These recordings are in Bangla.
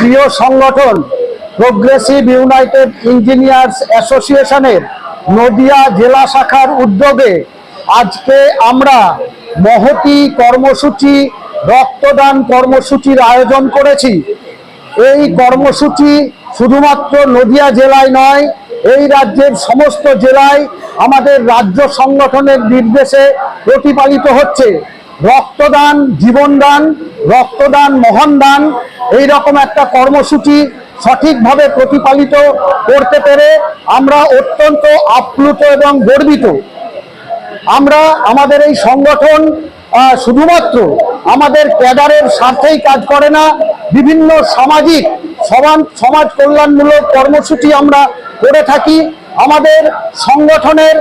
প্রিয় সংগঠন প্রোগ্রেসিভ ইউনাইটেড ইঞ্জিনিয়ার্স অ্যাসোসিয়েশনের নদিয়া জেলা শাখার উদ্যোগে আজকে আমরা মহতী কর্মসূচি রক্তদান কর্মসূচির আয়োজন করেছি। এই কর্মসূচি শুধুমাত্র নদিয়া জেলায় নয়, এই রাজ্যের সমস্ত জেলায় আমাদের রাজ্য সংগঠনের নির্দেশে প্রতিপালিত হচ্ছে। রক্তদান জীবনদান, রক্তদান মহান দান, এইরকম একটা কর্মসূচি সঠিকভাবে প্রতিপালিত করতে পেরে আমরা অত্যন্ত আপ্লুত এবং গর্বিত। আমরা আমাদের এই সংগঠন শুধুমাত্র আমাদের ক্যাডারের স্বার্থেই কাজ করে না, বিভিন্ন সামাজিক সমাজ কল্যাণমূলক কর্মসূচি আমরা করে থাকি। আমাদের সংগঠনের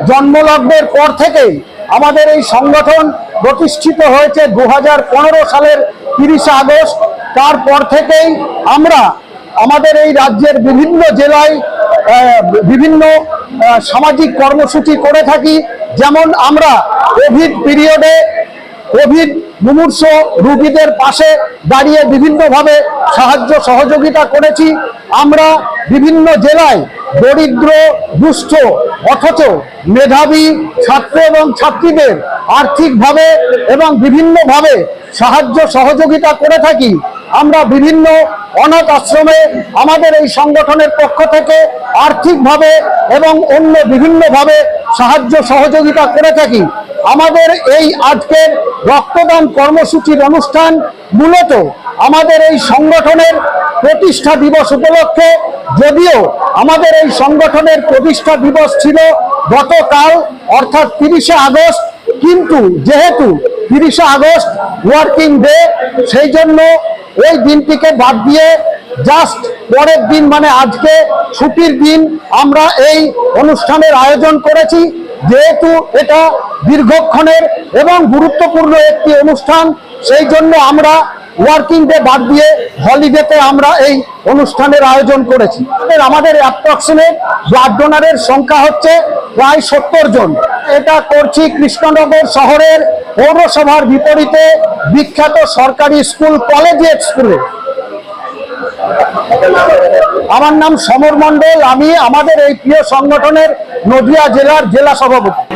জন্মলগ্নের পর থেকেই আমাদের এই সংগঠন প্রতিষ্ঠিত হয়েছে 2015 সালের 30 আগস্ট। তারপর থেকেই আমরা আমাদের এই রাজ্যের বিভিন্ন জেলায় বিভিন্ন সামাজিক কর্মসূচি করে থাকি। যেমন আমরা কোভিড পিরিয়ডে কোভিড মুমূর্ষ রোগীদের পাশে দাঁড়িয়ে বিভিন্নভাবে সাহায্য সহযোগিতা করেছি। আমরা বিভিন্ন জেলায় দরিদ্র দুস্থ অথচ মেধাবী ছাত্র এবং ছাত্রীদের আর্থিকভাবে এবং বিভিন্নভাবে সাহায্য সহযোগিতা করে থাকি। আমরা বিভিন্ন অনাথ আশ্রমে আমাদের এই সংগঠনের পক্ষ থেকে আর্থিকভাবে এবং অন্য বিভিন্নভাবে সাহায্য সহযোগিতা করে থাকি। আমাদের এই আজকের রক্তদান কর্মসূচির অনুষ্ঠান মূলত আমাদের এই সংগঠনের প্রতিষ্ঠা দিবস উপলক্ষে, যদিও আমাদের এই সংগঠনের প্রতিষ্ঠা দিবস ছিল গতকাল অর্থাৎ 30 আগস্ট, কিন্তু যেহেতু 30 আগস্ট ওয়ার্কিং ডে, সেই জন্য ওই দিনটিকে বাদ দিয়ে জাস্ট পরের দিন মানে আজকে ছুটির দিন আমরা এই অনুষ্ঠানের আয়োজন করেছি। যেহেতু এটা দীর্ঘক্ষণের এবং গুরুত্বপূর্ণ একটি অনুষ্ঠান, সেই জন্য আমরা ওয়ার্কিং ডে বাদ দিয়ে হলিডেতে আমরা এই অনুষ্ঠানের আয়োজন করেছি। আমাদের অ্যাপ্রক্সিমেট ব্লাড ডোনারের সংখ্যা হচ্ছে প্রায় 70 জন। এটা করছি কৃষ্ণনগর শহরের পৌরসভার বিপরীতে বিখ্যাত সরকারি স্কুল কলেজিয়েট স্কুলে। আমার নাম সমর মণ্ডল, আমি আমাদের এই প্রিয় সংগঠনের নদিয়া জেলার জেলা সভাপতি।